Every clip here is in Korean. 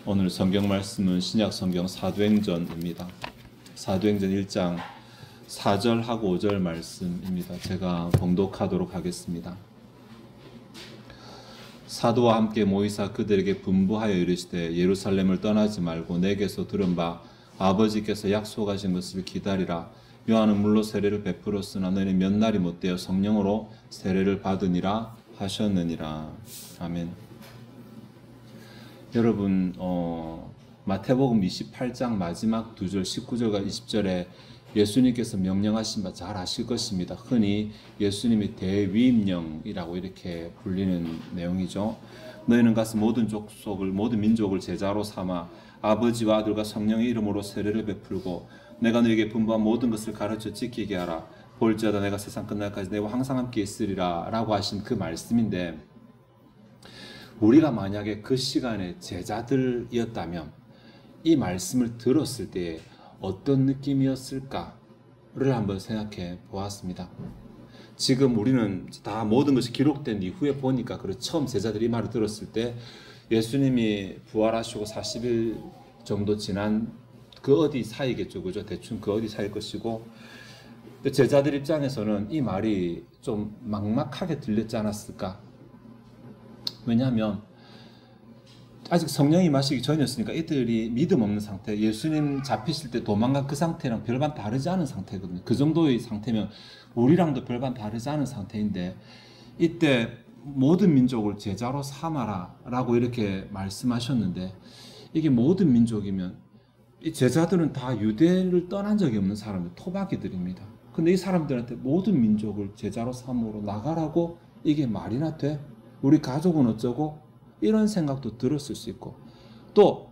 오늘 성경 말씀은 신약 성경 사도행전입니다. 사도행전 1장 4절하고 5절 말씀입니다. 제가 봉독하도록 하겠습니다. 사도와 함께 모이사 그들에게 분부하여 이르시되 예루살렘을 떠나지 말고 내게서 들은 바 아버지께서 약속하신 것을 기다리라. 요한은 물로 세례를 베풀었으나 너희는 몇 날이 못되어 성령으로 세례를 받으니라 하셨느니라. 아멘. 여러분, 마태복음 28장 마지막 2절 19절과 20절에 예수님께서 명령하신 바 잘 아실 것입니다. 흔히 예수님이 대위임령이라고 이렇게 불리는 내용이죠. 너희는 가서 모든 족속을 모든 민족을 제자로 삼아 아버지와 아들과 성령의 이름으로 세례를 베풀고 내가 너에게 분부한 모든 것을 가르쳐 지키게 하라. 볼지어다 내가 세상 끝날까지 너희와 항상 함께 있으리라 라고 하신 그 말씀인데, 우리가 만약에 그 시간에 제자들이었다면 이 말씀을 들었을 때 어떤 느낌이었을까를 한번 생각해 보았습니다. 지금 우리는 다 모든 것이 기록된 이후에 보니까 처음 제자들이 이 말을 들었을 때 예수님이 부활하시고 40일 정도 지난 그 어디 사이겠죠, 그죠? 대충 그 어디 사이일 것이고, 제자들 입장에서는 이 말이 좀 막막하게 들렸지 않았을까? 왜냐하면 아직 성령이 임하시기 전이었으니까 이들이 믿음 없는 상태, 예수님 잡히실 때 도망간 그 상태랑 별반 다르지 않은 상태거든요. 그 정도의 상태면 우리랑도 별반 다르지 않은 상태인데, 이때 모든 민족을 제자로 삼아라 라고 이렇게 말씀하셨는데, 이게 모든 민족이면 이 제자들은 다 유대를 떠난 적이 없는 사람들, 토박이들입니다. 근데 이 사람들한테 모든 민족을 제자로 삼으러 나가라고 이게 말이나 돼? 우리 가족은 어쩌고? 이런 생각도 들었을 수 있고, 또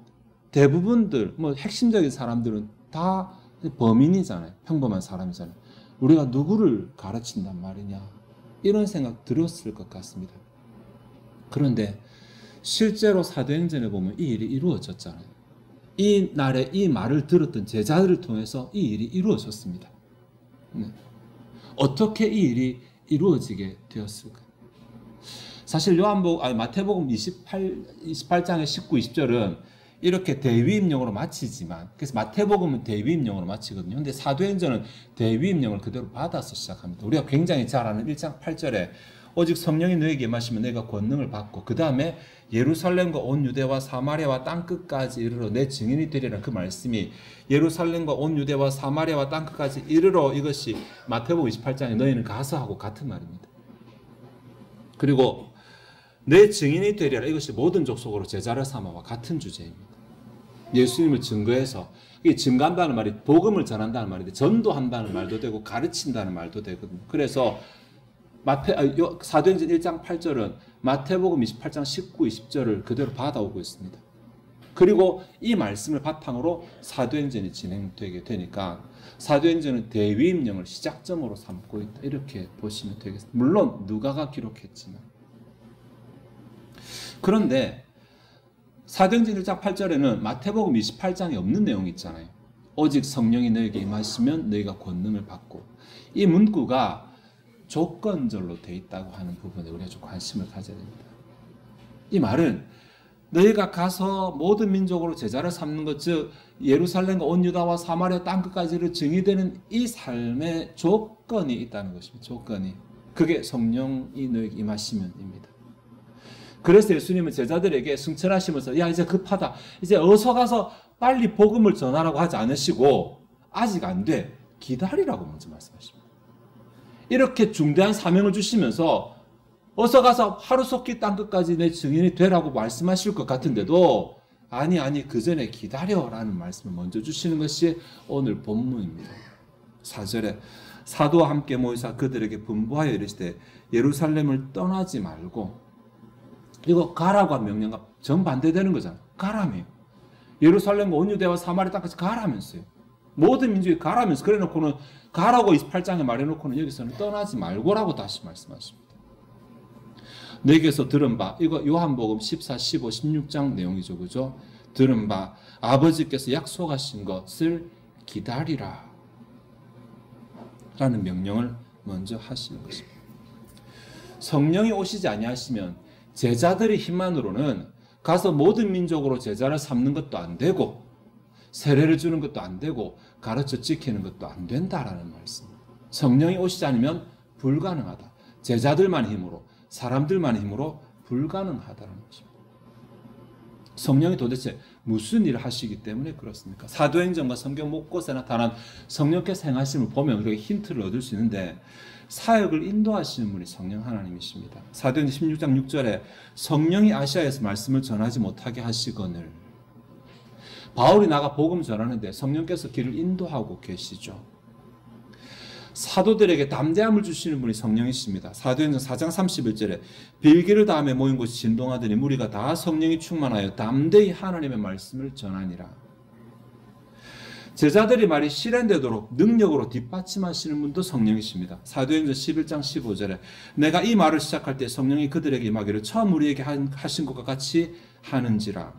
대부분들 핵심적인 사람들은 다 범인이잖아요. 평범한 사람이잖아요. 우리가 누구를 가르친단 말이냐, 이런 생각 들었을 것 같습니다. 그런데 실제로 사도행전에 보면 이 일이 이루어졌잖아요. 이 날에 이 말을 들었던 제자들을 통해서 이 일이 이루어졌습니다. 어떻게 이 일이 이루어지게 되었을까? 사실 마태복음 28장의 19, 20절은 이렇게 대위임령으로 마치지만, 그래서 마태복음은 대위임령으로 마치거든요. 근데 사도행전은 대위임령을 그대로 받아서 시작합니다. 우리가 굉장히 잘 아는 1장 8절에 오직 성령이 너에게 임하시면 너희가 권능을 받고, 그 다음에 예루살렘과 온 유대와 사마리아와 땅끝까지 이르러 내 증인이 되리라, 그 말씀이 예루살렘과 온 유대와 사마리아와 땅끝까지 이르러, 이것이 마태복음 28장에 너희는 가서 하고 같은 말입니다. 그리고 내 증인이 되리라, 이것이 모든 족속으로 제자를 삼아와 같은 주제입니다. 예수님을 증거해서, 이게 증거한다는 말이 복음을 전한다는 말인데 전도한다는 말도 되고 가르친다는 말도 되거든요. 그래서 사도행전 1장 8절은 마태복음 28장 19, 20절을 그대로 받아오고 있습니다. 그리고 이 말씀을 바탕으로 사도행전이 진행되게 되니까 사도행전은 대위임령을 시작점으로 삼고 있다, 이렇게 보시면 되겠습니다. 물론 누가가 기록했지만. 그런데 사도행전 1장 8절에는 마태복음 28장에 없는 내용이 있잖아요. 오직 성령이 너에게 임하시면 너희가 권능을 받고, 이 문구가 조건절로 되어 있다고 하는 부분에 우리가 좀 관심을 가져야 됩니다. 이 말은 너희가 가서 모든 민족으로 제자를 삼는 것, 즉 예루살렘과 온 유다와 사마리아 땅끝까지를 증의되는 이 삶의 조건이 있다는 것입니다. 조건이. 그게 성령이 너에게 임하시면입니다. 그래서 예수님은 제자들에게 승천하시면서 야, 이제 급하다, 이제 어서 가서 빨리 복음을 전하라고 하지 않으시고 아직 안 돼, 기다리라고 먼저 말씀하십니다. 이렇게 중대한 사명을 주시면서 어서 가서 하루속히 땅끝까지 내 증인이 되라고 말씀하실 것 같은데도 아니 그 전에 기다려라는 말씀을 먼저 주시는 것이 오늘 본문입니다. 4절에 사도와 함께 모이사 그들에게 분부하여 이르시되 예루살렘을 떠나지 말고, 이거 가라고 한 명령과 정반대되는 거잖아요. 가라며. 예루살렘과 온 유대와 사마리아 땅까지 가라면서요. 모든 민족이 가라면서, 그래 놓고는 가라고 28장에 말해놓고는 여기서는 떠나지 말고라고 다시 말씀하십니다. 내게서 들은 바, 이거 요한복음 14, 15, 16장 내용이죠, 그죠? 들은 바 아버지께서 약속하신 것을 기다리라 라는 명령을 먼저 하시는 것입니다. 성령이 오시지 아니하시면 제자들의 힘만으로는 가서 모든 민족으로 제자를 삼는 것도 안 되고 세례를 주는 것도 안 되고 가르쳐 지키는 것도 안 된다라는 말씀. 성령이 오시지 않으면 불가능하다. 제자들만 힘으로, 사람들만 힘으로 불가능하다는 것입니다. 성령이 도대체 무슨 일을 하시기 때문에 그렇습니까? 사도행전과 성경 곳곳에 나타난 성령께서 행하심을 보면 우리가 힌트를 얻을 수 있는데 사역을 인도하시는 분이 성령 하나님이십니다. 사도행전 16장 6절에 성령이 아시아에서 말씀을 전하지 못하게 하시거늘. 바울이 나가 복음 전하는데 성령께서 길을 인도하고 계시죠. 사도들에게 담대함을 주시는 분이 성령이십니다. 사도행전 4장 31절에 빌기를 다음에 모인 곳이 진동하더니 무리가 다 성령이 충만하여 담대히 하나님의 말씀을 전하니라. 제자들이 말이 실현되도록 능력으로 뒷받침하시는 분도 성령이십니다. 사도행전 11장 15절에 내가 이 말을 시작할 때 성령이 그들에게 임하기를 처음 우리에게 하신 것과 같이 하는지라.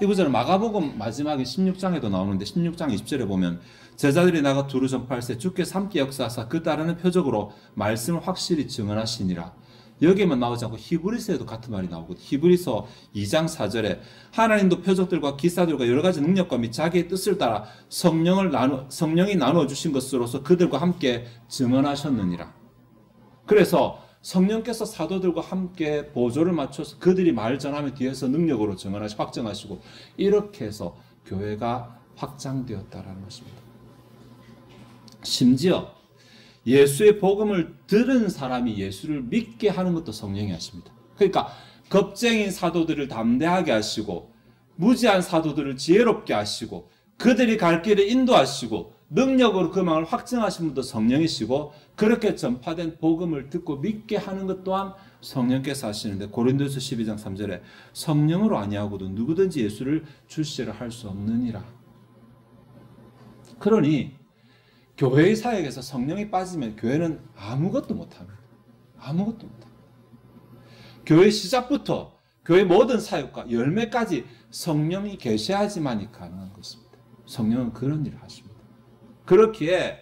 이 구절은 마가복음 마지막에 16장에도 나오는데 16장 20절에 보면 제자들이 나가 두루 전파할세 주께서 함께 역사하사 그 따르는 표적으로 말씀을 확실히 증언하시니라. 여기에만 나오지 않고 히브리서에도 같은 말이 나오거든요. 히브리서 2장 4절에 하나님도 표적들과 기사들과 여러 가지 능력과 및 자기의 뜻을 따라 성령이 나누어 주신 것으로서 그들과 함께 증언하셨느니라. 그래서 성령께서 사도들과 함께 보조를 맞춰서 그들이 말 전하면 뒤에서 능력으로 증언하시고 확정하시고 이렇게 해서 교회가 확장되었다라는 것입니다. 심지어 예수의 복음을 들은 사람이 예수를 믿게 하는 것도 성령이 하십니다. 그러니까 겁쟁인 사도들을 담대하게 하시고 무지한 사도들을 지혜롭게 하시고 그들이 갈 길을 인도하시고 능력으로 그 망을 확증하신 분도 성령이시고 그렇게 전파된 복음을 듣고 믿게 하는 것 또한 성령께서 하시는데 고린도서 12장 3절에 성령으로 아니하고도 누구든지 예수를 출시를 할 수 없느니라. 그러니 교회의 사역에서 성령이 빠지면 교회는 아무것도 못합니다. 아무것도 못합니다. 교회 시작부터 교회 모든 사역과 열매까지 성령이 계셔야지만이 가능한 것입니다. 성령은 그런 일을 하십니다. 그렇기에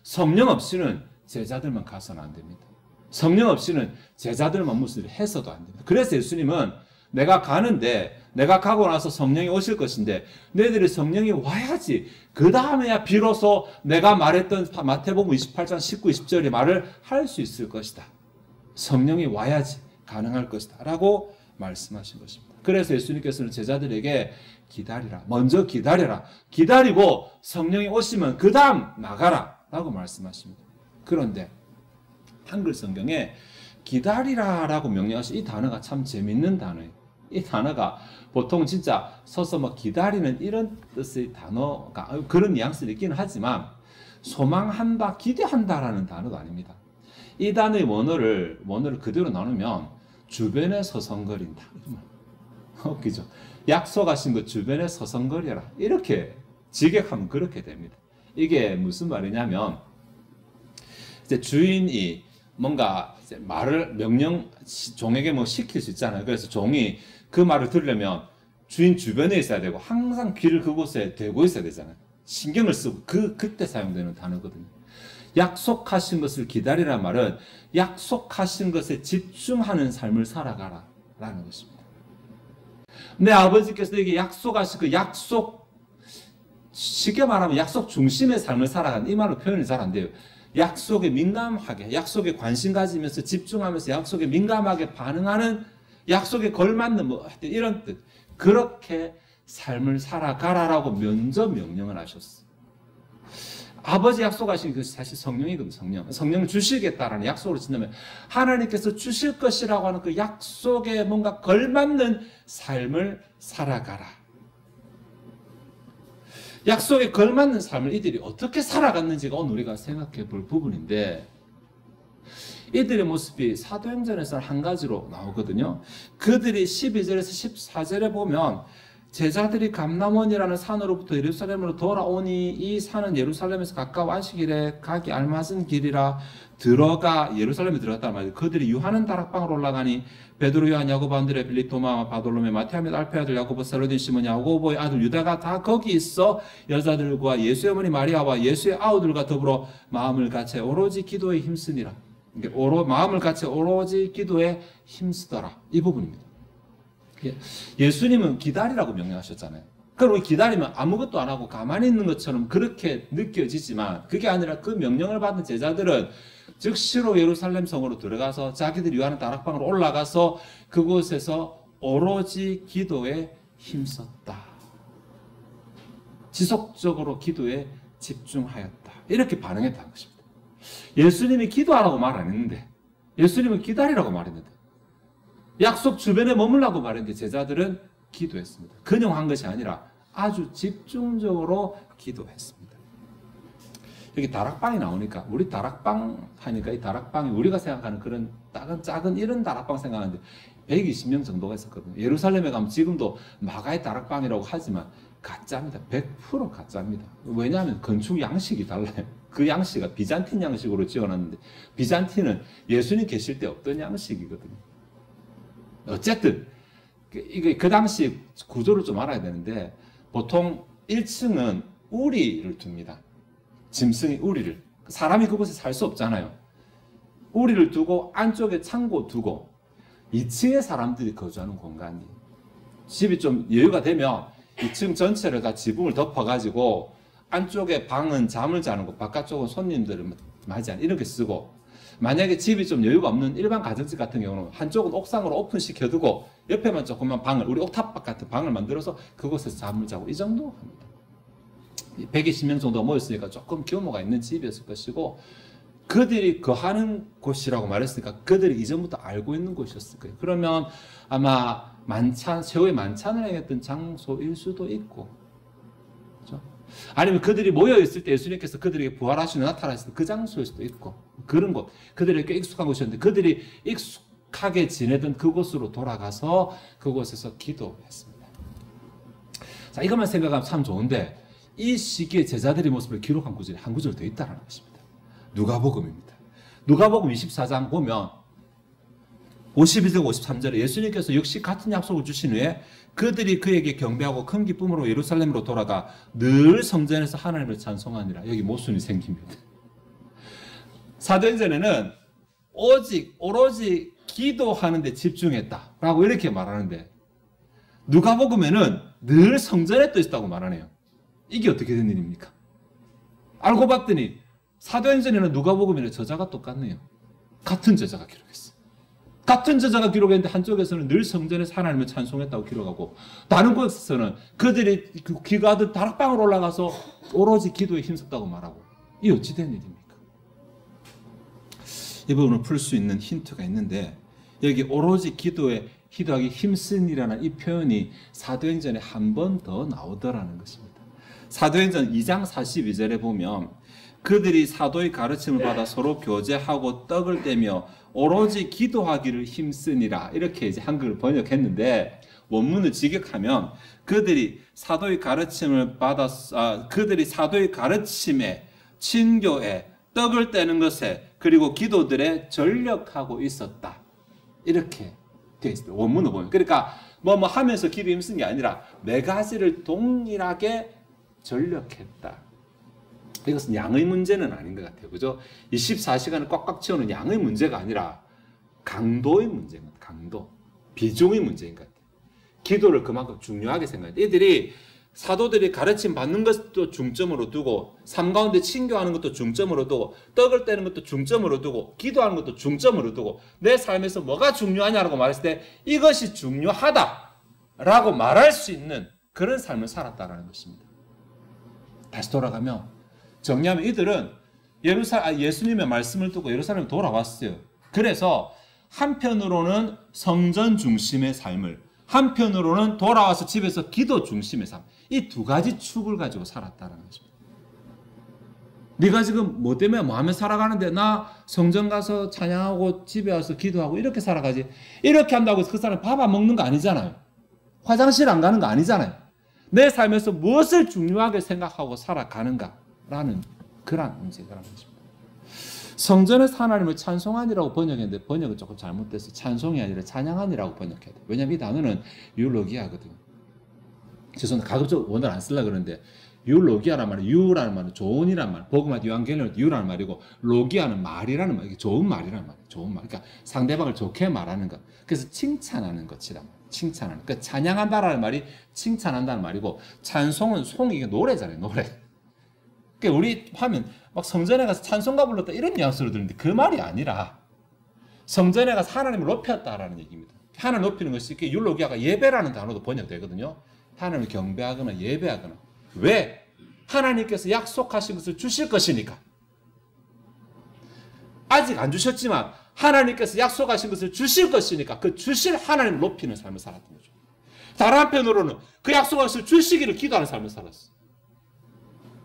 성령 없이는 제자들만 가서는 안 됩니다. 성령 없이는 제자들만 무슨 일을 해서도 안 됩니다. 그래서 예수님은 내가 가는데 내가 가고 나서 성령이 오실 것인데 너희들이 성령이 와야지 그 다음에야 비로소 내가 말했던 마태복음 28장 19, 20절의 말을 할 수 있을 것이다. 성령이 와야지 가능할 것이다 라고 말씀하신 것입니다. 그래서 예수님께서는 제자들에게 기다리라. 먼저 기다려라. 기다리고 성령이 오시면 그 다음 나가라 라고 말씀하십니다. 그런데 한글 성경에 기다리라 라고 명령하신 이 단어가 참 재밌는 단어예요. 이 단어가 보통 진짜 서서 뭐 기다리는 이런 뜻의 단어가 그런 뉘앙스를 있기는 하지만 소망한다, 기대한다라는 단어가 아닙니다. 이 단어의 원어를 그대로 나누면 주변에 서성거린다. 웃기죠? 약속하신 것 주변에 서성거려라. 이렇게 직역하면 그렇게 됩니다. 이게 무슨 말이냐면 이제 주인이 뭔가 이제 말을 종에게 뭐 시킬 수 있잖아요. 그래서 종이 그 말을 들으려면 주인 주변에 있어야 되고 항상 귀를 그곳에 대고 있어야 되잖아요. 신경을 쓰고 그때 사용되는 단어거든요. 약속하신 것을 기다리라는 말은 약속하신 것에 집중하는 삶을 살아가라 라는 것입니다. 내 아버지께서 이게 약속하신 그 약속, 쉽게 말하면 약속 중심의 삶을 살아가는 이 말로 표현이 잘 안 돼요. 약속에 민감하게, 약속에 관심 가지면서 집중하면서 약속에 민감하게 반응하는 약속에 걸맞는 뭐 이런 뜻. 그렇게 삶을 살아가라라고 먼저 명령을 하셨어. 아버지 약속하신 것이 사실 성령이거든요. 성령을 주시겠다라는 약속을 짓는다면 하나님께서 주실 것이라고 하는 그 약속에 뭔가 걸맞는 삶을 살아가라. 약속에 걸맞는 삶을 이들이 어떻게 살아갔는지가 오늘 우리가 생각해 볼 부분인데 이들의 모습이 사도행전에서 한 가지로 나오거든요. 그들이 12절에서 14절에 보면 제자들이 감람원이라는 산으로부터 예루살렘으로 돌아오니 이 산은 예루살렘에서 가까워 안식일에 가기 알맞은 길이라 들어가 예루살렘에 들어갔단 말이에요. 그들이 유하는 다락방으로 올라가니 베드로, 요한, 야고보, 안드레, 빌립, 도마, 바돌로메, 마태아 및 알페 아들 야고보, 살로딘, 시몬, 야고보의 아들 유다가 다 거기 있어 여자들과 예수의 어머니 마리아와 예수의 아우들과 더불어 마음을 같이 오로지 기도에 힘쓰니라. 마음을 같이 오로지 기도에 힘쓰더라. 이 부분입니다. 예수님은 기다리라고 명령하셨잖아요. 그럼 우리 기다리면 아무것도 안 하고 가만히 있는 것처럼 그렇게 느껴지지만 그게 아니라 그 명령을 받은 제자들은 즉시로 예루살렘 성으로 들어가서 자기들이 요하는 다락방으로 올라가서 그곳에서 오로지 기도에 힘썼다. 지속적으로 기도에 집중하였다. 이렇게 반응했다는 것입니다. 예수님이 기도하라고 말 안 했는데, 예수님은 기다리라고 말했는데, 약속 주변에 머물라고 말했는데 제자들은 기도했습니다. 그냥 한 것이 아니라 아주 집중적으로 기도했습니다. 여기 다락방이 나오니까 우리 다락방 하니까 이 다락방이 우리가 생각하는 그런 작은 이런 다락방 생각하는데 120명 정도가 있었거든요. 예루살렘에 가면 지금도 마가의 다락방이라고 하지만 가짜입니다. 100% 가짜입니다. 왜냐하면 건축 양식이 달라요. 그 양식이 비잔틴 양식으로 지어놨는데 비잔틴은 예수님 계실 때 없던 양식이거든요. 어쨌든 이게 그 당시 구조를 좀 알아야 되는데 보통 1층은 우리를 둡니다. 짐승이 우리를. 사람이 그곳에 살 수 없잖아요. 우리를 두고 안쪽에 창고 두고 2층에 사람들이 거주하는 공간이 집이 좀 여유가 되면 2층 전체를 다 지붕을 덮어가지고 안쪽에 방은 잠을 자는 곳, 바깥쪽은 손님들을 맞이하는 이렇게 쓰고 만약에 집이 좀 여유가 없는 일반 가정집 같은 경우는 한쪽은 옥상으로 오픈시켜두고 옆에만 조그만 방을 우리 옥탑방 같은 방을 만들어서 그곳에서 잠을 자고 이 정도 합니다. 120명 정도가 모였으니까 조금 규모가 있는 집이었을 것이고 그들이 거하는 곳이라고 말했으니까 그들이 이전부터 알고 있는 곳이었을 거예요. 그러면 아마 최후의 만찬을 행했던 장소일 수도 있고, 그렇죠? 아니면 그들이 모여있을 때 예수님께서 그들에게 부활하시는 나타나셨을 그 장소일 수도 있고, 그런 곳, 그들에게 익숙한 곳이었는데 그들이 익숙하게 지내던 그곳으로 돌아가서 그곳에서 기도했습니다. 자, 이것만 생각하면 참 좋은데 이 시기에 제자들의 모습을 기록한 구절이 한 구절 더 있다는 것입니다. 누가복음입니다. 누가복음 24장 보면 52절 53절에 예수님께서 역시 같은 약속을 주신 후에 그들이 그에게 경배하고 큰 기쁨으로 예루살렘으로 돌아가 늘 성전에서 하나님을 찬송하니라. 여기 모순이 생깁니다. 사도행전에는 오로지 기도하는 데 집중했다라고 이렇게 말하는데 누가복음에는 늘 성전에 떠 있다고 말하네요. 이게 어떻게 된 일입니까? 알고 봤더니 사도행전에는 누가복음에는 저자가 똑같네요. 같은 저자가 기록했어요. 같은 저자가 기록했는데 한쪽에서는 늘 성전에서 하나님을 찬송했다고 기록하고 다른 곳에서는 그들이 기가하듯 다락방으로 올라가서 오로지 기도에 힘썼다고 말하고 이 어찌 된 일입니까? 이 부분을 풀 수 있는 힌트가 있는데 여기 오로지 기도하기 힘쓴이라는 이 표현이 사도행전에 한 번 더 나오더라는 것입니다. 사도행전 2장 42절에 보면 그들이 사도의 가르침을 받아 서로 교제하고 떡을 떼며 오로지 기도하기를 힘쓰니라 이렇게 이제 한글을 번역했는데 원문을 직역하면 그들이 사도의 가르침에 친교에 떡을 떼는 것에 그리고 기도들에 전력하고 있었다 이렇게 되어 있습니다. 원문을 보면 그러니까 뭐 하면서 기도 힘쓴 게 아니라 네 가지를 동일하게 전력했다. 이것은 양의 문제는 아닌 것 같아요. 그죠? 24시간을 꽉꽉 채우는 양의 문제가 아니라 강도의 문제인 것 같아요. 강도. 비중의 문제인 것 같아요. 기도를 그만큼 중요하게 생각해요. 이들이 사도들이 가르침 받는 것도 중점으로 두고 삶 가운데 친교하는 것도 중점으로 두고 떡을 떼는 것도 중점으로 두고 기도하는 것도 중점으로 두고 내 삶에서 뭐가 중요하냐라고 말했을 때 이것이 중요하다라고 말할 수 있는 그런 삶을 살았다라는 것입니다. 다시 돌아가면 정리하면 이들은 예수님의 말씀을 듣고 예루살렘에 돌아왔어요. 그래서 한편으로는 성전 중심의 삶을 한편으로는 돌아와서 집에서 기도 중심의 삶 이 두 가지 축을 가지고 살았다는 것입니다. 네가 지금 뭐 때문에 뭐 하며 살아가는데 나 성전 가서 찬양하고 집에 와서 기도하고 이렇게 살아가지 이렇게 한다고 해서 그 사람 밥 안 먹는 거 아니잖아요. 화장실 안 가는 거 아니잖아요. 내 삶에서 무엇을 중요하게 생각하고 살아가는가라는 그런 문제라는 것입니다. 성전에서 하나님을 찬송하니라고 번역했는데 번역은 조금 잘못돼서 찬송이 아니라 찬양하니라고 번역해야 돼요. 왜냐하면 이 단어는 율로기아거든요. 죄송합니다. 가급적 원어를 안 쓰려고 그러는데 유로기아라는 말은 유라는 말은 좋은이란 말, 복음화 유한겔리온 유라는 말이고 로기아는 말이라는 말, 이게 좋은 말이라는 말, 좋은 말. 그러니까 상대방을 좋게 말하는 것. 그래서 칭찬하는 것이란 말. 칭찬하는. 그러니까 찬양한다라는 말이 칭찬한다는 말이고 찬송은 송이 이게 노래잖아요, 노래. 그러니까 우리 하면 막 성전에 가서 찬송가 불렀다 이런 뉘앙스로 들리는데 그 말이 아니라 성전에 가서 하나님을 높였다라는 얘기입니다. 하나님 높이는 것이 이렇게 율로기아가 예배라는 단어도 번역되거든요. 하나님을 경배하거나 예배하거나. 왜? 하나님께서 약속하신 것을 주실 것이니까. 아직 안 주셨지만 하나님께서 약속하신 것을 주실 것이니까 그 주실 하나님을 높이는 삶을 살았던 거죠. 다른 한편으로는 그 약속하신 것을 주시기를 기도하는 삶을 살았어.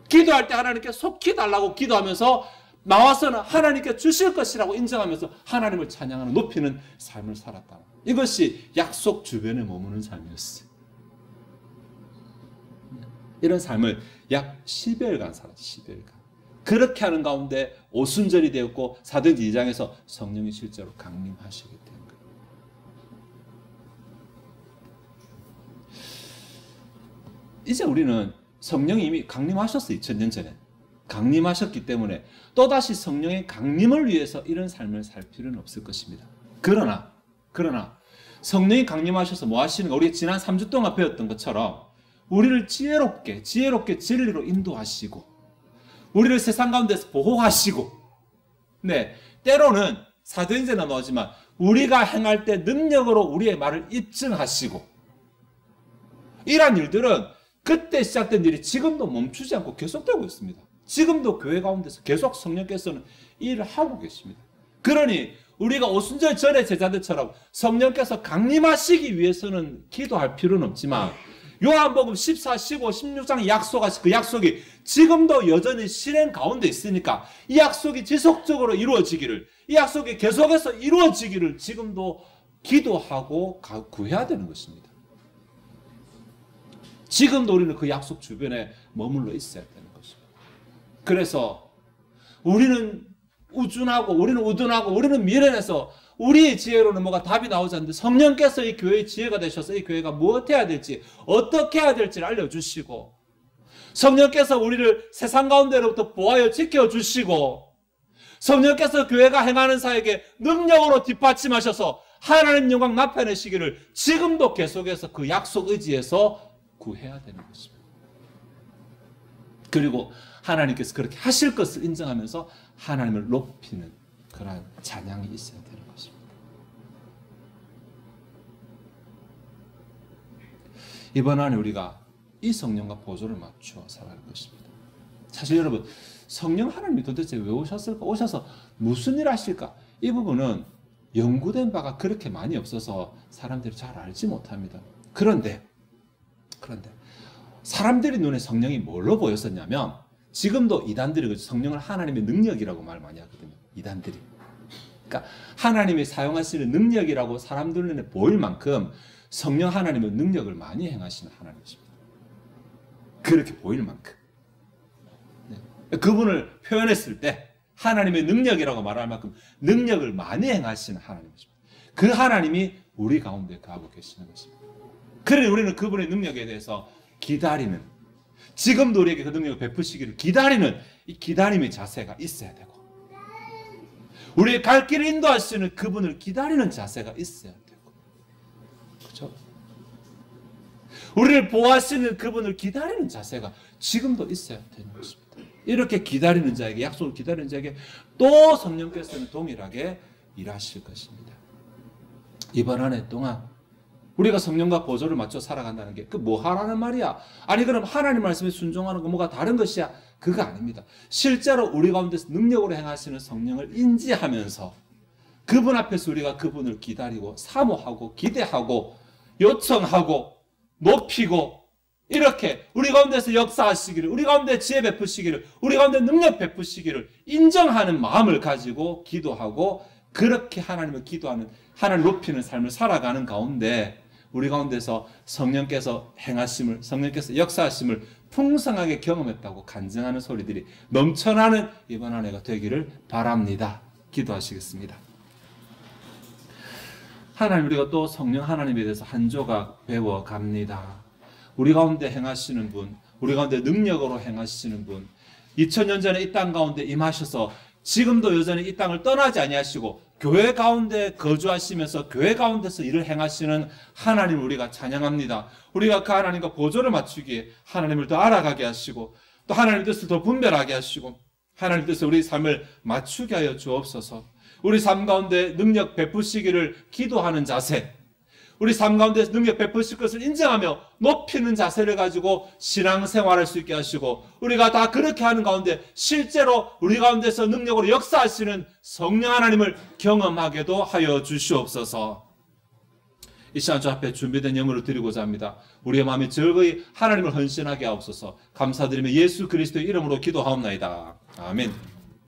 기도할 때 하나님께 속히 달라고 기도하면서 나와서는 하나님께 주실 것이라고 인정하면서 하나님을 찬양하는 높이는 삶을 살았다. 이것이 약속 주변에 머무는 삶이었어요. 이런 삶을 약 10여일간 살았죠. 10여일간. 그렇게 하는 가운데 오순절이 되었고 사도행전 2장에서 성령이 실제로 강림하시게 된 거예요. 이제 우리는 성령이 이미 강림하셨어요. 2000년 전에. 강림하셨기 때문에 또다시 성령의 강림을 위해서 이런 삶을 살 필요는 없을 것입니다. 그러나 성령이 강림하셔서 뭐 하시는가? 우리 지난 3주 동안 배웠던 것처럼 우리를 지혜롭게 진리로 인도하시고 우리를 세상 가운데서 보호하시고 네, 때로는 사도행전에 나오지만 우리가 행할 때 능력으로 우리의 말을 입증하시고 이러한 일들은 그때 시작된 일이 지금도 멈추지 않고 계속되고 있습니다. 지금도 교회 가운데서 계속 성령께서는 일을 하고 계십니다. 그러니 우리가 오순절 전에 제자들처럼 성령께서 강림하시기 위해서는 기도할 필요는 없지만 요한복음 14, 15, 16장 약속하신 그 약속이 지금도 여전히 실행 가운데 있으니까 이 약속이 지속적으로 이루어지기를, 이 약속이 계속해서 이루어지기를 지금도 기도하고 구해야 되는 것입니다. 지금도 우리는 그 약속 주변에 머물러 있어야 되는 것입니다. 그래서 우리는 우둔하고 우리는 미련해서 우리의 지혜로는 뭐가 답이 나오지 않는데 성령께서 이 교회의 지혜가 되셔서 이 교회가 무엇 해야 될지 어떻게 해야 될지를 알려주시고 성령께서 우리를 세상 가운데로부터 보호하여 지켜주시고 성령께서 교회가 행하는 사에게 능력으로 뒷받침하셔서 하나님 영광 나타내시기를 지금도 계속해서 그 약속 의지에서 구해야 되는 것입니다. 그리고 하나님께서 그렇게 하실 것을 인정하면서 하나님을 높이는 그러한 찬양이 있어야 되는 것입니다. 이번 안에 우리가 이 성령과 보조를 맞추어 살아갈 것입니다. 사실 여러분 성령 하나님이 도대체 왜 오셨을까? 오셔서 무슨 일 하실까? 이 부분은 연구된 바가 그렇게 많이 없어서 사람들이 잘 알지 못합니다. 그런데 사람들의 눈에 성령이 뭘로 보였었냐면 지금도 이단들이 성령을 하나님의 능력이라고 말 많이 하거든요. 이단들이. 그러니까 하나님이 사용하시는 능력이라고 사람들 눈에 보일 만큼 성령 하나님의 능력을 많이 행하시는 하나님이십니다. 그렇게 보일 만큼. 네. 그분을 표현했을 때 하나님의 능력이라고 말할 만큼 능력을 많이 행하시는 하나님이십니다. 그 하나님이 우리 가운데 거하고 계시는 것입니다. 그러니 우리는 그분의 능력에 대해서 기다리는, 지금도 우리에게 그 능력을 베푸시기를 기다리는 이 기다림의 자세가 있어야 되고 우리의 갈 길을 인도하시는 그분을 기다리는 자세가 있어야 되고 그렇죠? 우리를 보호하시는 그분을 기다리는 자세가 지금도 있어야 되는 것입니다. 이렇게 기다리는 자에게, 약속을 기다리는 자에게 또 성령께서는 동일하게 일하실 것입니다. 이번 한 해 동안 우리가 성령과 보조를 맞춰 살아간다는 게 그 뭐 하라는 말이야? 아니 그럼 하나님 말씀에 순종하는 거 뭐가 다른 것이야? 그거 아닙니다. 실제로 우리 가운데서 능력으로 행하시는 성령을 인지하면서 그분 앞에서 우리가 그분을 기다리고 사모하고 기대하고 요청하고 높이고 이렇게 우리 가운데서 역사하시기를, 우리 가운데 지혜 베푸시기를, 우리 가운데 능력 베푸시기를 인정하는 마음을 가지고 기도하고 그렇게 하나님을 기도하는, 하나님 높이는 삶을 살아가는 가운데 우리 가운데서 성령께서 행하심을, 성령께서 역사하심을 풍성하게 경험했다고 간증하는 소리들이 넘쳐나는 이번 한 해가 되기를 바랍니다. 기도하시겠습니다. 하나님, 우리가 또 성령 하나님에 대해서 한 조각 배워갑니다. 우리 가운데 행하시는 분, 우리 가운데 능력으로 행하시는 분, 2000년 전에 이 땅 가운데 임하셔서 지금도 여전히 이 땅을 떠나지 아니하시고 교회 가운데 거주하시면서 교회 가운데서 일을 행하시는 하나님을 우리가 찬양합니다. 우리가 그 하나님과 보조를 맞추기에 하나님을 더 알아가게 하시고 또 하나님의 뜻을 더 분별하게 하시고 하나님의 뜻을 우리 삶을 맞추게 하여 주옵소서. 우리 삶 가운데 능력 베푸시기를 기도하는 자세, 우리 삶 가운데 능력 베푸실 것을 인정하며 높이는 자세를 가지고 신앙생활할 수 있게 하시고 우리가 다 그렇게 하는 가운데 실제로 우리 가운데서 능력으로 역사하시는 성령 하나님을 경험하게도 하여 주시옵소서. 이 시간 주 앞에 준비된 예물을 드리고자 합니다. 우리의 마음이 즐거이 하나님을 헌신하게 하옵소서. 감사드리며 예수 그리스도의 이름으로 기도하옵나이다. 아멘.